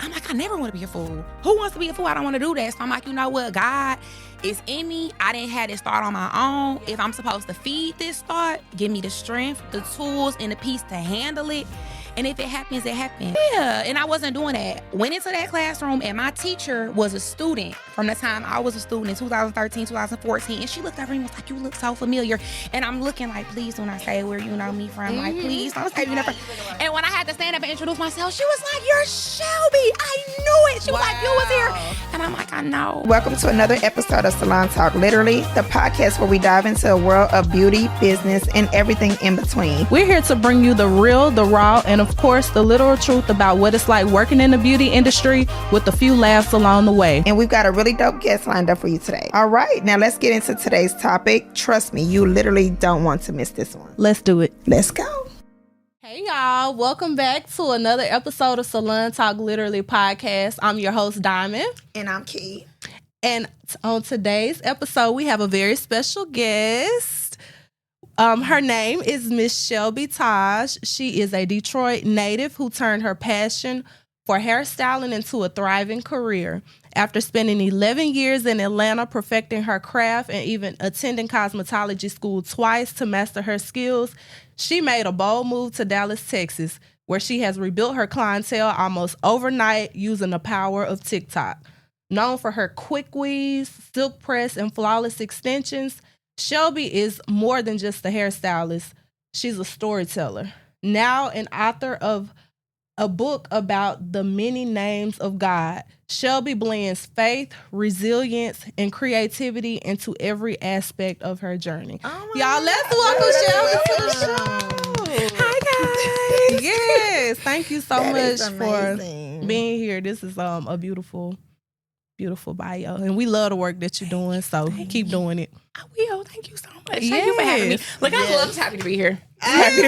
I'm like, I never want to be a fool. Who wants to be a fool? I don't want to do that. So I'm like, you know what? God is in me. I didn't have this thought on my own. If I'm supposed to feed this thought, give me the strength, the tools, and the peace to handle it. And if it happens, it happens. Yeah, and I wasn't doing that. Went into that classroom, and my teacher was a student from the time I was a student in 2013, 2014. And she looked over and was like, you look so familiar. And I'm looking like, please do not say where you know me from. Like, please don't say you never. And when I had to stand up and introduce myself, she was like, you're Shelby. I knew it. She was like, you was here. And I'm like, I know. Welcome to another episode of Salon Talk Literally, the podcast where we dive into a world of beauty, business, and everything in between. We're here to bring you the real, the raw, and of course, the literal truth about what it's like working in the beauty industry with a few laughs along the way. And we've got a really dope guest lined up for you today. All right, now let's get into today's topic. Trust me, you literally don't want to miss this one. Let's do it. Let's go. Hey y'all, welcome back to another episode of Salon Talk Literally podcast. I'm your host, Diamond. And I'm Key. And on today's episode, we have a very special guest. Her name is Miss Shelby Taj. She is a Detroit native who turned her passion for hairstyling into a thriving career. After spending 11 years in Atlanta perfecting her craft and even attending cosmetology school twice to master her skills, she made a bold move to Dallas, Texas, where she has rebuilt her clientele almost overnight using the power of TikTok. Known for her quick weaves, silk press, and flawless extensions, Shelby is more than just a hairstylist. She's a storyteller. Now an author of a book about the many names of God, Shelby blends faith, resilience, and creativity into every aspect of her journey. Y'all, let's welcome Shelby to the show. Hi, guys. Yes, thank you so much for amazing. being here. This is a beautiful bio, and we love the work that you're doing, so keep doing it. I will. Thank you so much. Thank you for having me. Look, I'm just happy to be here. Happy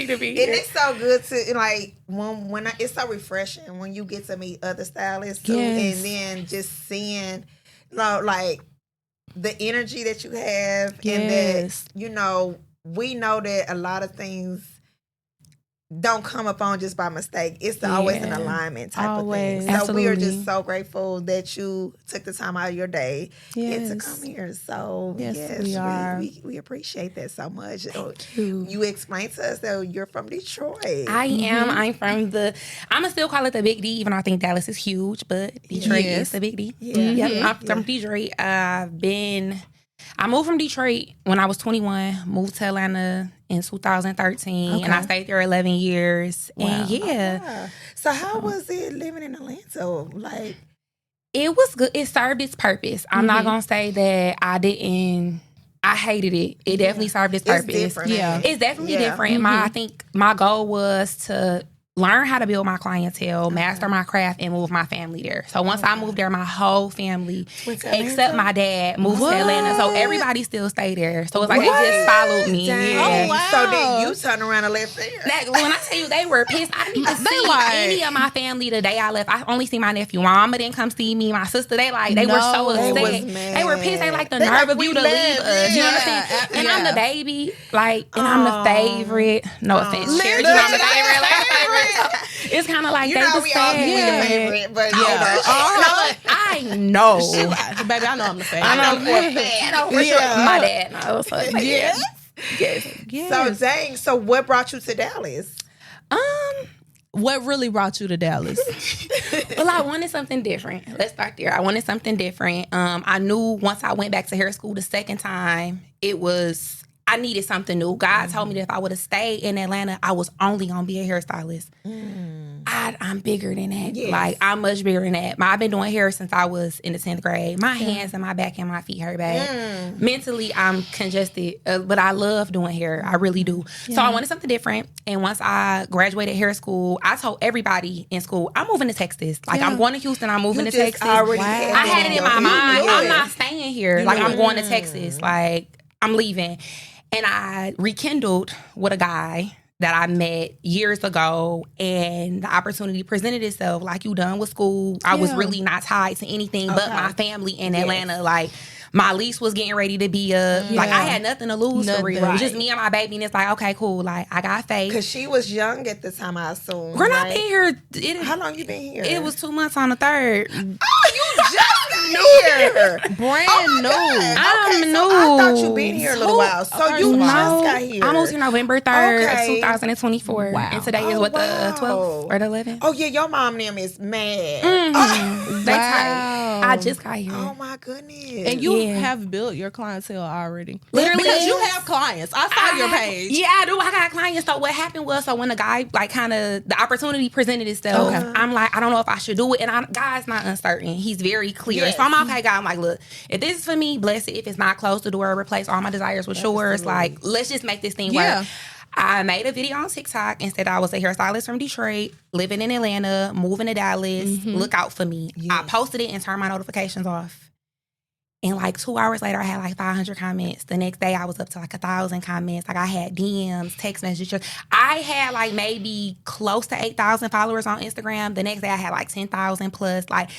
to be here. And it's so good to, like, when it's so refreshing when you get to meet other stylists too, Yes. and then just seeing, like, the energy that you have, Yes. and that, we know that a lot of things don't come upon just by mistake. It's always an alignment type of thing. So we are just so grateful that you took the time out of your day and to come here. So yes, we are. We appreciate that so much. Thank you. You explained to us that you're from Detroit. I am. I'm from I'ma still call it the Big D, even though I think Dallas is huge, but Detroit is the Big D. I'm from Detroit. I moved from Detroit when I was 21, moved to Atlanta in 2013, and I stayed there 11 years. Wow. And So how was it living in Atlanta? Like, it was good. It served its purpose. I'm not going to say that I hated it. It definitely served its purpose. It's different. It's definitely different. I think my goal was to learn how to build my clientele, master my craft, and move my family there. So once I moved there, my whole family, except my dad, moved to Atlanta. So everybody still stayed there. So it's like they just followed me. Dang. Oh, wow. So then you turned around and left there. When I tell you they were pissed, I didn't even see any of my family the day I left. I only see my nephew. My mama didn't come see me. My sister, they were so upset. They were pissed. They the nerve of you to leave us. You know what I'm saying? And I'm the baby, and I'm the favorite. No offense, Sherry, I'm the favorite. It's kind of like you they know just we all be the favorite, but I know. Baby, I know I'm the favorite. I know for sure. My dad knows. So Yes. So dang. So what brought you to Dallas? What really brought you to Dallas? Well, I wanted something different. Let's start there. I wanted something different. I knew once I went back to hair school the second time, I needed something new. God told me that if I would have stayed in Atlanta, I was only going to be a hairstylist. I'm bigger than that. Yes. Like, I'm much bigger than that. I've been doing hair since I was in the 10th grade. My hands and my back and my feet hurt bad. Mentally, I'm congested, but I love doing hair. I really do. So I wanted something different. And once I graduated hair school, I told everybody in school, I'm moving to Texas. Like, I'm going to Houston. I'm moving to Texas. I had it in my mind. I'm not staying here. Like, I'm going to Texas. Like, I'm leaving. And I rekindled with a guy that I met years ago, and the opportunity presented itself. Like, you done with school. I was really not tied to anything but my family in Atlanta. Like, My lease was getting ready to be up. Like, I had nothing to lose for real. It was just me and my baby, and it's like, okay, cool. Like, I got faith. Because she was young at the time, I assume. Girl, I've been here. How long you been here? It was 2 months on the 3rd. Oh, you just got here. Brand new. I'm new. I thought you been here a little while. So you just got here. I moved here November 3rd, 2024. Wow. And today is what, the 12th or the 11th? Oh, yeah, your mom and them is mad. They tight. I just got here. Oh, my goodness. And you have built your clientele already. Literally. Because you have clients. I saw your page. Yeah, I do. I got clients. So what happened was, when the guy, like, kind of, the opportunity presented itself, I'm like, I don't know if I should do it. And God's not uncertain. He's very clear. Yes. So I'm okay, God. I'm like, look, if this is for me, bless it. If it's not, close the door, replace all my desires with yours. Like, let's just make this thing work. I made a video on TikTok and said I was a hairstylist from Detroit, living in Atlanta, moving to Dallas. Look out for me. Yes. I posted it and turned my notifications off. And like 2 hours later, I had like 500 comments. The next day, I was up to like 1,000 comments. Like, I had DMs, text messages. I had like maybe close to 8,000 followers on Instagram. The next day, I had like 10,000 plus. Like,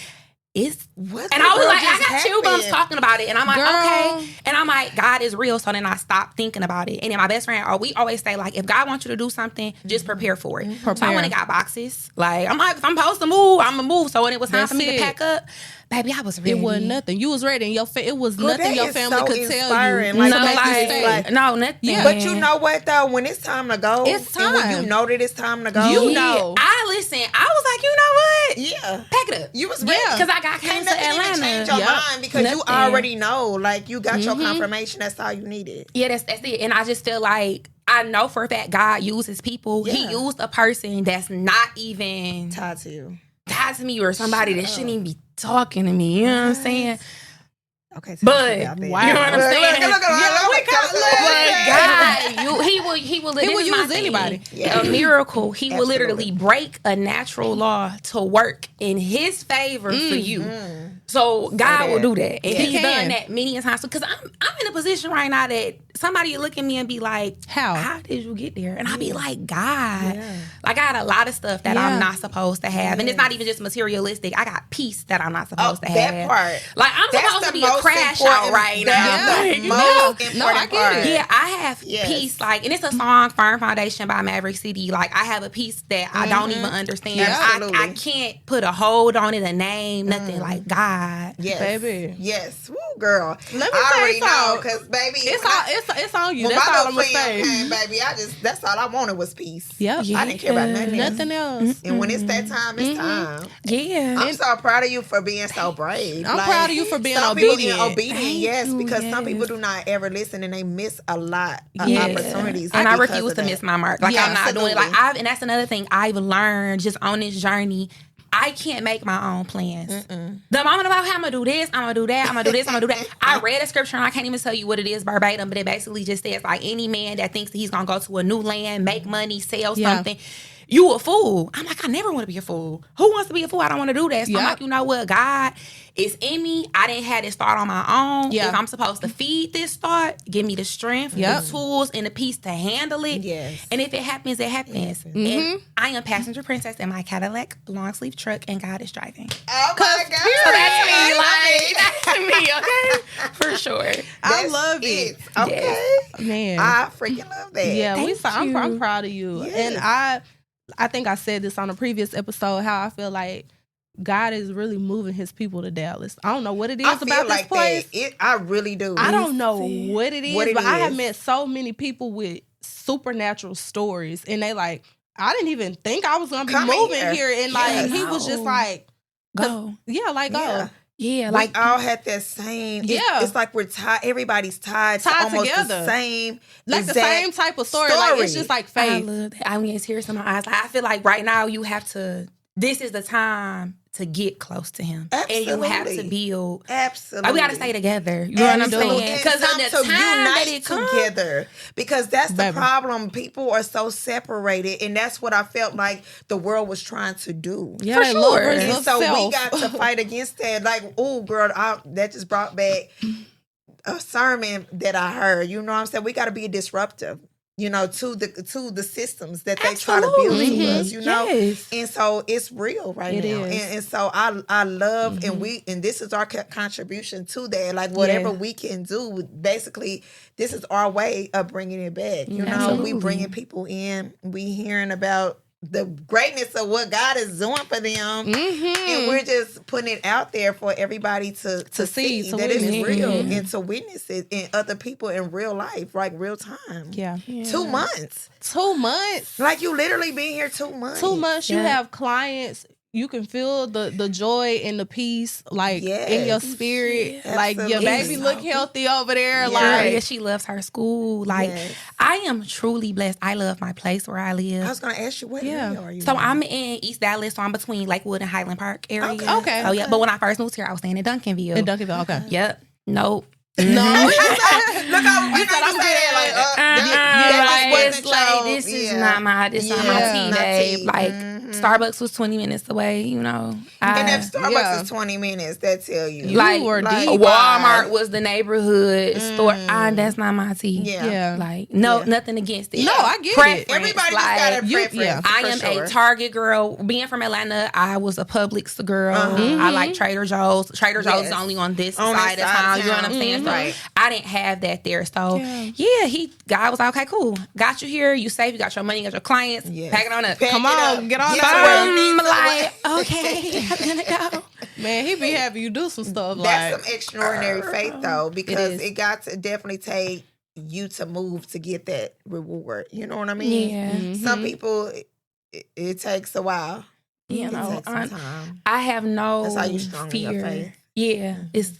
it's what? And I was like, I got chill bumps talking about it. And I'm like, okay. And I'm like, God is real. So then I stopped thinking about it. And then my best friend, we always say, like, if God wants you to do something, just prepare for it. So I went and got boxes. Like, I'm like, if I'm supposed to move, I'm going to move. So when it was time for me to pack up, baby, I was ready. It wasn't nothing. You was ready. And it was nothing your family could tell you. Like, no, nothing. Yeah. But you know what, though? When it's time to go, it's time. When you know that it's time to go. You know. I was like, you know what? Yeah. Pack it up. You was ready. Because I got came to Atlanta. Change your mind because you already know. Like, you got your confirmation. That's all you needed. Yeah, that's it. And I just feel like, I know for a fact God uses people. Yeah. He used a person that's not even tied to you. Tied to me, or somebody that shouldn't even be talking to me. You know what I'm saying? Okay, but wow. You know what I'm saying? God, he will use anybody. Yeah. A miracle. He will literally break a natural law to work in his favor for you. So God will do that. And he's done that many times. Because I'm in a position right now that somebody will look at me and be like, How did you get there? And I'll be like, God. Yeah. Like, I got a lot of stuff that I'm not supposed to have. And it's not even just materialistic. I got peace that I'm not supposed to have. That part. Like, I'm supposed to be a crash out right now. No, I get it. Yeah, I have peace. Like, and it's a song, Firm Foundation by Maverick City. Like, I have a peace that I don't even understand. I can't put a hold on it, a name, nothing. Like, God. Yes, baby. Yes, woo, girl. Let me I already know, because baby, it's on you. That's all I'm gonna say. Came, baby, that's all I wanted was peace. Yep. I didn't care about nothing else. And when it's that time, it's time. Yeah, I'm so proud of you for being so brave. I'm proud of you for being obedient. Yes, because some people do not ever listen and they miss a lot of opportunities. And I refuse to miss my mark. Like, I'm not doing and that's another thing I've learned just on this journey. I can't make my own plans. The moment about how I'm going to do this, I'm going to do that, I'm going to do this, I'm going to do that. I read a scripture and I can't even tell you what it is verbatim, but it basically just says, like, any man that thinks that he's going to go to a new land, make money, sell something, you a fool. I'm like, I never want to be a fool. Who wants to be a fool? I don't want to do that. So I'm like, you know what? God is in me. I didn't have this thought on my own. If I'm supposed to feed this thought, give me the strength, the tools, and the peace to handle it. Yes. And if it happens, it happens. And I am passenger princess in my Cadillac long sleeve truck, and God is driving. Oh my God. So that's me. Like, that's me, okay? For sure. I love it. Okay. Man. I freaking love that. Yeah, I'm proud of you. Yes. And I think I said this on a previous episode, how I feel like God is really moving his people to Dallas. I don't know what it is about this place. I really do. I don't know what it is, but I have met so many people with supernatural stories, and they like, I didn't even think I was going to be moving here. And like, he was just like, go. Go. Yeah, like, we all had that same. It's like we're tied. Everybody's tied to almost together. The same, like the same type of story. Like, it's just like faith. I love that. I'm getting tears in my eyes. Like, I feel like right now you have to. This is the time to get close to him. Absolutely. And you have to build. Absolutely. Like, we got to stay together. You know what I'm saying? Because the time that it comes together. Because that's the problem. People are so separated. And that's what I felt like the world was trying to do. Yeah, for sure. And so we got to fight against that. Like, oh, girl, that just brought back a sermon that I heard. You know what I'm saying? We got to be disruptive. to the systems that they try to build to us, Yes. and so it's real right now, and so I love, and this is our contribution to that, like whatever we can do. Basically, this is our way of bringing it back. We bringing people in, we hearing about the greatness of what God is doing for them, and we're just putting it out there for everybody to see that it's real, and to witness it in other people in real life, like real time. 2 months. 2 months. Like you literally been here 2 months. 2 months. You have clients. You can feel the joy and the peace, like in your spirit. Like your baby look healthy over there. Like she loves her school. Like I am truly blessed. I love my place where I live. I was gonna ask you what area are you? So I'm in East Dallas. So I'm between Lakewood and Highland Park area. Okay. So but when I first moved here, I was staying in Duncanville. Okay. Yep. Nope. No, look how you I'm saying like, this is not my tea, babe. Like Starbucks was 20 minutes away, and if Starbucks is 20 minutes, that tell you like Walmart was the neighborhood store. That's not my tea. Like nothing against it. No, I get it. Everybody just got a preference. I am a Target girl. Being from Atlanta, I was a Publix girl. I like Trader Joe's. Trader Joe's is only on this side of town. You know what I'm saying? Right. I didn't have that there. So God was like, okay, cool. Got you here. You safe. You got your money. You got your clients. Pack it on up. Come on, get on. I'm like, okay, I'm gonna go. Man, he be having you do some stuff. That's some extraordinary faith though, because it got to definitely take you to move to get that reward. You know what I mean? Yeah. Some people, it takes a while. You know, it takes some time. I have no That's how you strong fear. in your faith. Yeah,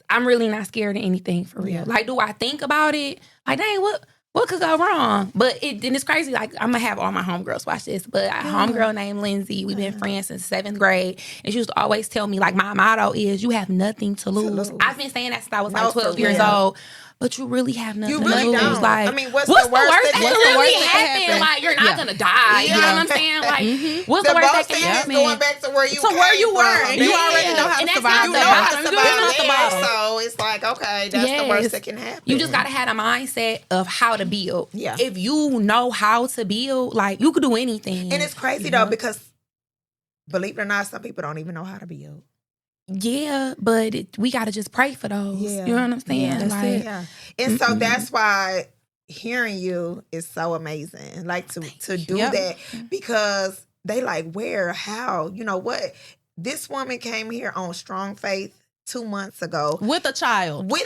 I'm really not scared of anything for real. Like, do I think about it? Like, dang, what could go wrong? But it's crazy. Like, I'm gonna have all my homegirls watch this. But a homegirl named Lindsay, we've been friends since 7th grade, and she used to always tell me, like, my motto is, you have nothing to lose. I've been saying that since I was like 12 years old. But you really have nothing to lose. Don't. Like, I mean, what's the worst that can really happen? Like, you're not gonna die. You know what I'm saying? Like, what's the worst that can happen? Going back to where you were, and you already know how to survive. You know how to survive. So it's like, okay, that's the worst that can happen. You just gotta have a mindset of how to build. Yeah. If you know how to build, like, you could do anything. And it's crazy though, because believe it or not, some people don't even know how to build. Yeah, but we got to just pray for those. Yeah. You know what I'm saying? Yeah, that's it. And so that's why hearing you is so amazing. Like to do that, because they like, where, how, you know what? This woman came here on strong faith 2 months ago. With a child. So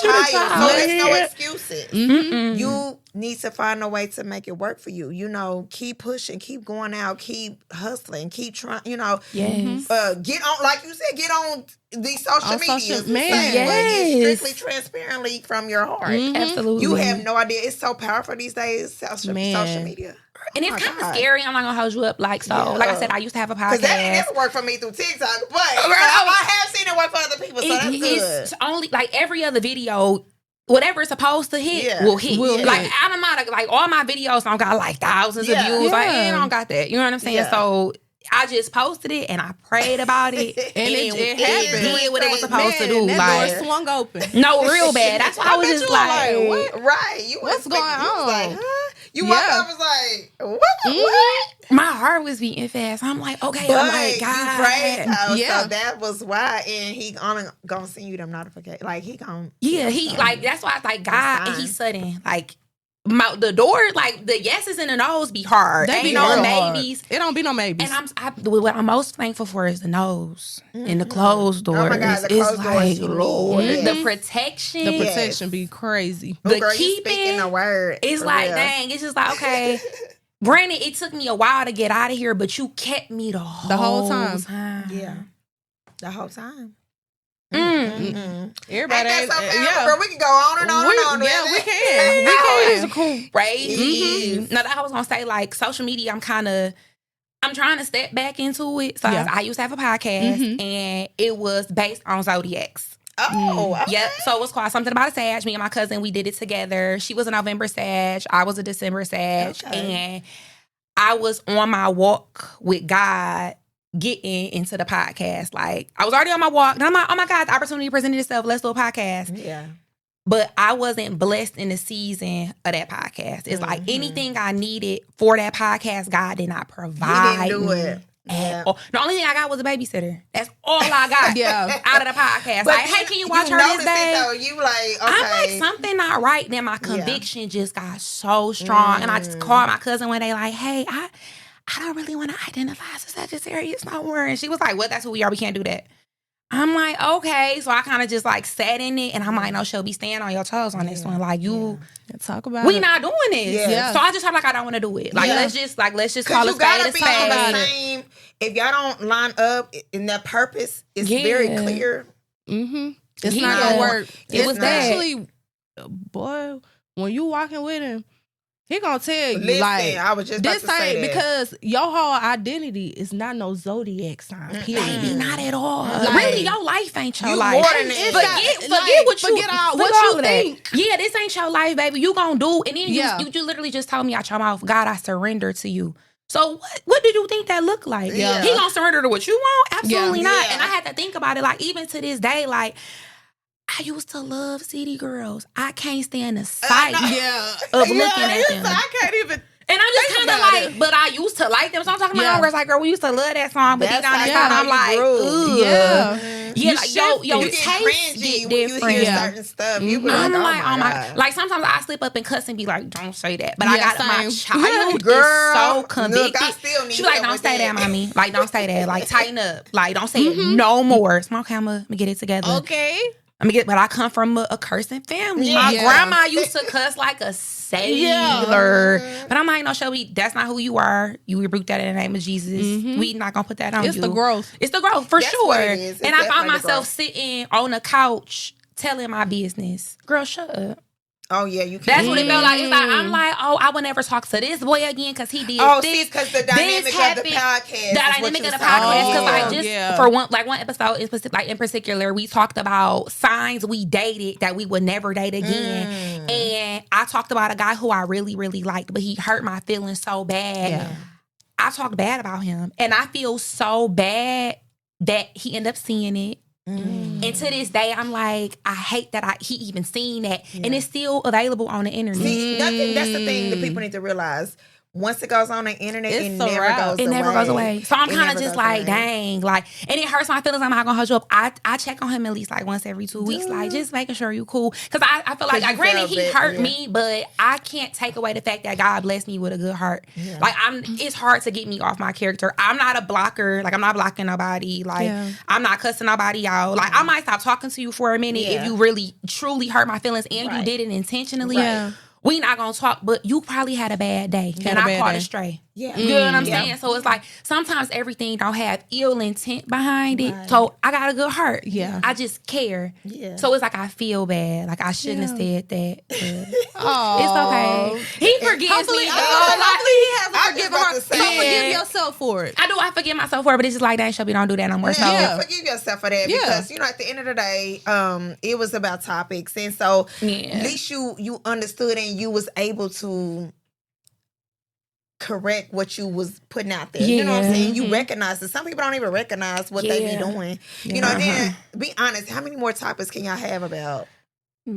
there's no excuses. You need to find a way to make it work for you. You know, keep pushing, keep going out, keep hustling, keep trying, you know. Yes. Get on, like you said, get on these social media. Yes. Strictly transparently from your heart. Absolutely. You have no idea. It's so powerful these days, social media. And it's kind of scary. I'm not going to hold you up. Like, so, like I said, I used to have a podcast. Because that ain't never worked for me through TikTok. But I have seen it work for other people, so that's good. It's only, like, every other video, whatever it's supposed to hit will hit. Like, automatic, like, all my videos don't got, like, thousands of views. Like, I don't got that. You know what I'm saying? So I just posted it and I prayed about it. And it happened. Did what it was supposed to do. That like, door swung open. No, real bad. That's why I was just like, what? Right. What's going on? You was like, huh? You woke up and was like, what? My heart was beating fast. I'm like, okay, but I'm like, God. You prayed. So that was why. And he gonna send you them notifications. Like, he gonna. Yeah, he, like, that's why I was like, God, and he's sudden. Like, the door, like, the yeses and the no's be hard. They be no maybes. It don't be no maybes. And what I'm most thankful for is the no's and the closed doors. Oh my God, the closed doors. Lord, the protection. The protection be crazy. The girl, keeping speaking the word. It's like, dang, it's just like, okay. Granted, it took me a while to get out of here, but you kept me the whole time. Yeah. The whole time. Everybody, girl, we can go on and on and on. Yeah, we can. It's crazy. No, that I was gonna say, like, social media. I'm trying to step back into it. So I used to have a podcast, and it was based on zodiacs. Oh, okay. Yep. So it was called Something About a Sag. Me and my cousin, we did it together. She was a November Sag. I was a December Sag, and I was on my walk with God, getting into the podcast. Like, I was already on my walk. And I'm like, oh my God, the opportunity presented itself. Let's do a podcast. Yeah. But I wasn't blessed in the season of that podcast. It's like anything I needed for that podcast, God did not provide. He didn't do it. Yeah. The only thing I got was a babysitter. That's all I got out of the podcast. But like, hey, can you watch her this day? It, though. You like, okay. I'm like, something not right. Then my conviction just got so strong. And I just called my cousin one day like, hey, I don't really want to identify as a Sagittarius no more. And she was like, what? That's who we are. We can't do that. I'm like, okay. So I kind of just like sat in it and I'm like, no, Shelby, stand on your toes on this one. Like talk about we not doing this. Yeah. So I just felt like I don't want to do it. Like let's just call it spade a spade. If y'all don't line up in that purpose, it's very clear. Mm-hmm. It's not gonna work. It was actually, boy, when you walking with him, he gonna tell you, listen, like, I was just about this to say that. Because your whole identity is not no zodiac sign. Baby, not at all. Like, really, your life ain't your you life. More than Forget what you think. Yeah, this ain't your life, baby. You gonna do, and then you literally just told me out your mouth, God, I surrender to you. So what did you think that looked like? Yeah. He gonna surrender to what you want? Absolutely not. Yeah. And I had to think about it. Like even to this day, like I used to love city girls. I can't stand the sight of looking at them. I can't even. And I'm just kind of like, but I used to like them. So I'm talking to my girls like, girl, we used to love that song. But deep down inside, I'm like, ugh. Yeah, like, your taste get different. You hear certain stuff. You be I'm like, oh my God. Like sometimes I slip up and cuss and be like, don't say that. But I got my child girl, is so convicted. Look, I still need she like, don't say that, mommy. Like, don't say that. Like, tighten up. Like, don't say it no more. Small camera, let me get it together. Okay. But I come from a cursing family. My grandma used to cuss like a sailor. But I'm like, no, Shelby, that's not who you are. You rebuke that in the name of Jesus. We not gonna put that on you. It's the growth. It's the growth, for that's sure. And I found myself sitting on the couch telling my business. Girl, shut up. Oh, yeah, you can't. That's what it felt like. It's like, I'm like, oh, I would never talk to this boy again because he did this. Because the dynamic of the podcast. The dynamic of the podcast. Because I just, for one episode in particular, we talked about signs we dated that we would never date again. And I talked about a guy who I really, really liked, but he hurt my feelings so bad. Yeah. I talked bad about him. And I feel so bad that he ended up seeing it. And to this day, I'm like, I hate that he even seen that. And it's still available on the internet. See, that's the thing that people need to realize. Once it goes on the internet, it never goes away. So I'm kind of just like, dang. Like, and it hurts my feelings. I'm not going to hold you up. I check on him at least like once every 2 weeks. Like, just making sure you cool. Because I feel like, granted, he hurt me, but I can't take away the fact that God blessed me with a good heart. Yeah. Like, it's hard to get me off my character. I'm not a blocker. Like, I'm not blocking nobody. Like, I'm not cussing nobody out. Like, I might stop talking to you for a minute if you really, truly hurt my feelings and you did it intentionally. Yeah. We not gonna talk, but you probably had a bad day. And I caught a stray. Yeah. You know what I'm saying? So it's like, sometimes everything don't have ill intent behind it. Right. So I got a good heart. Yeah. I just care. Yeah. So it's like, I feel bad. Like, I shouldn't have said that. Oh. It's okay. He forgives me. Hopefully he hasn't forgiven her. Don't forgive yourself for it. I do. I forgive myself for it, but it's just like, dang, Shelby, don't do that no more. Yeah, forgive yourself for that because, at the end of the day, it was about topics. And so at least you understood and you was able to correct what you was putting out there. You know what I'm saying? You recognize it. Some people don't even recognize what they be doing. You know, and then be honest, how many more topics can y'all have about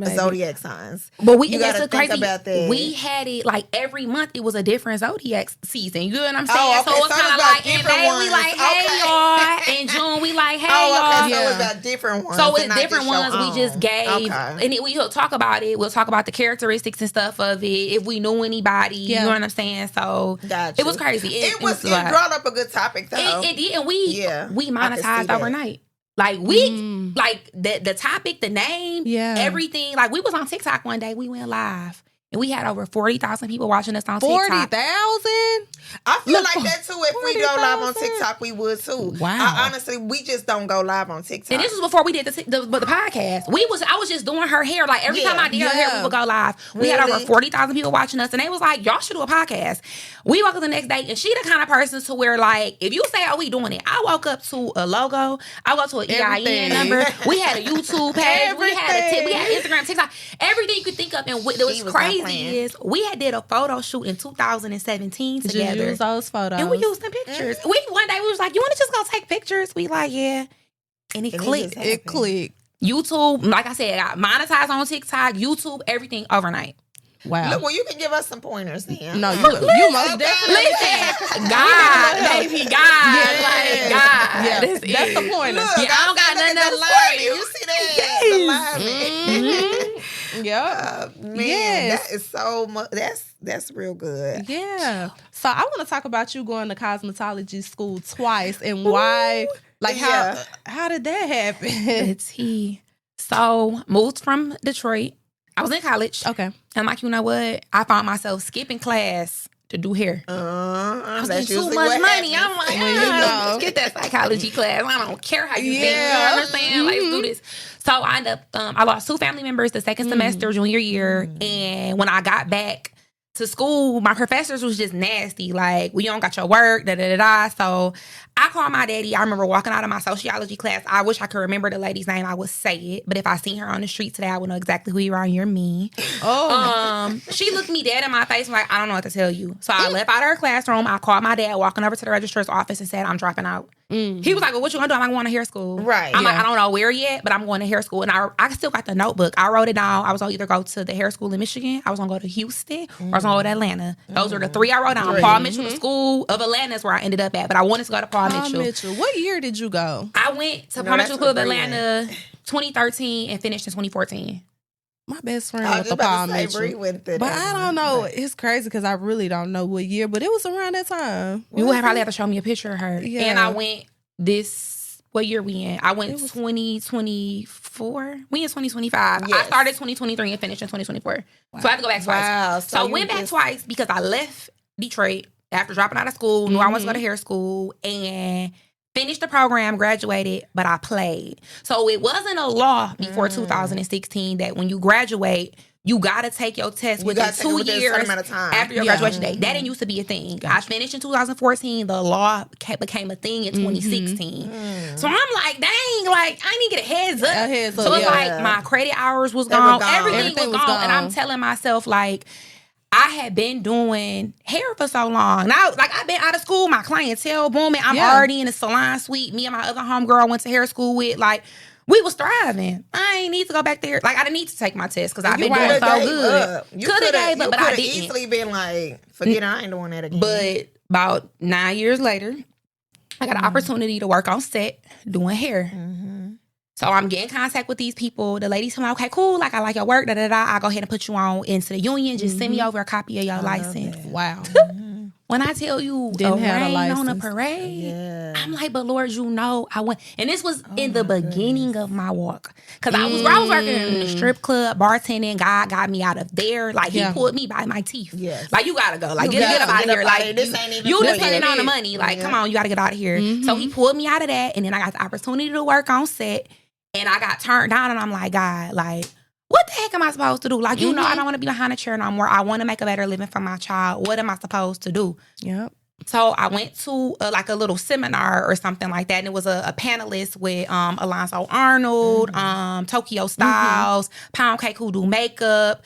zodiac signs? But you gotta think about that. We had it like every month. It was a different zodiac season. You know what I'm saying? So it's kind of like in May we like, hey y'all. In June we like, hey y'all. So it's about different ones. So it's different ones we just gave, and then we'll talk about it. We'll talk about the characteristics and stuff of it. If we knew anybody, you know what I'm saying? So it was crazy. It brought up a good topic though. It did, and we monetized overnight. Like like the topic, the name, everything. Like we was on TikTok one day. We went live. And we had over 40,000 people watching us on TikTok. 40,000? I feel like that too. If we go live on TikTok, we would too. Wow. Honestly, we just don't go live on TikTok. And this was before we did the podcast. I was just doing her hair. Like every time I did her hair, we would go live. We had over 40,000 people watching us, and they was like, "Y'all should do a podcast." We woke up the next day, and she the kind of person to where like, if you say, "Oh, we doing it," I woke up to a logo. I woke to an EIN number. We had a YouTube page. We had Instagram, TikTok, everything you could think of, and it was crazy. Is we had did a photo shoot in 2017 together. Did you use those photos? And we used them pictures. One day we was like, you want to just go take pictures? We like, yeah. And it clicked. It clicked. YouTube, like I said, I monetized on TikTok, YouTube, everything overnight. Wow. Look, well, you can give us some pointers then. No, you most definitely listen. God, baby, God, Yeah. like God. Yeah, That's the pointer. Look, Yeah, I don't got nothing else for you. You see that? The alignment. Yep. Man, Yes. that is so much. That's real good. Yeah. So I want to talk about you going to cosmetology school twice and why. Like how did that happen? It's he. So moved from Detroit. I was in college. Okay. I'm like, you know what? I found myself skipping class to do hair. I was getting too much money. I'm like, let's get that psychology class. I don't care how you think. You understand? Like, let's do this. So I ended up, I lost 2 family members the second semester, junior year. And when I got back to school, my professors was just nasty. Like, we don't got your work, da-da-da-da. So I called my daddy. I remember walking out of my sociology class. I wish I could remember the lady's name. I would say it. But if I seen her on the street today, I would know exactly who you are. You're me. She looked me dead in my face and like, I don't know what to tell you. So I left out of her classroom. I called my dad walking over to the registrar's office and said, I'm dropping out. He was like, well, what you gonna do? I'm like, going to hair school. Right. I'm like, I don't know where yet, but I'm going to hair school. And I still got the notebook. I wrote it down. I was gonna either go to the hair school in Michigan, I was gonna go to Houston, or I was gonna go to Atlanta. Those were the 3 I wrote down. Paul Mitchell School of Atlanta is where I ended up at, but I wanted to go to Paul Mitchell. What year did you go? I went to Paul Mitchell School of Atlanta 2013 and finished in 2014. My best friend went to Paul Mitchell. But I don't know. It's crazy because I really don't know what year, but it was around that time. You would probably have to show me a picture of her. Yeah. And I went what year we in? I went 2024. We in 2025. Yes. I started 2023 and finished in 2024. Wow. So I had to go back twice. Wow. So I went back twice because I left Detroit after dropping out of school, knew I wanted to go to hair school, and finished the program, graduated, but I played. So it wasn't a law before 2016 that when you graduate, you got to take your test within 2 years after your graduation date. That didn't used to be a thing. Gotcha. I finished in 2014. The law became a thing in 2016. So I'm like, dang, like, I didn't get a heads up. So it's like my credit hours was gone. Everything was gone. And I'm telling myself, like, I had been doing hair for so long. Now, like, I've been out of school. My clientele booming. I'm already in the salon suite. Me and my other homegirl went to hair school with, like, we was thriving. I ain't need to go back there. Like, I didn't need to take my test because I've been doing so good. Could have gave up, but I didn't. Easily been like, forget it, I ain't doing that again. But about 9 years later, I got an opportunity to work on set doing hair. So I'm getting in contact with these people. The ladies tell me, okay, cool. Like, I like your work. I'll go ahead and put you on into the union. Just send me over a copy of your license. Wow. When I tell you Didn't have a license on a parade, I'm like, but Lord, you know, I went. And this was in the beginning of my walk. Because I was working in the strip club, bartending. God got me out of there. Like, he pulled me by my teeth. Yes. Like, you got to go. Like, get up out of here. Like, this ain't even you depending on the money. Like, come on, you got to get out of here. So he pulled me out of that. And then I got the opportunity to work on set. And I got turned down. And I'm like, God, like, what the heck am I supposed to do? Like, you know, I don't want to be behind a chair no more. I want to make a better living for my child. What am I supposed to do? Yep. So I went to like a little seminar or something like that. And it was a panelist with Alonzo Arnold, Tokyo Styles, Pound Cake who do makeup,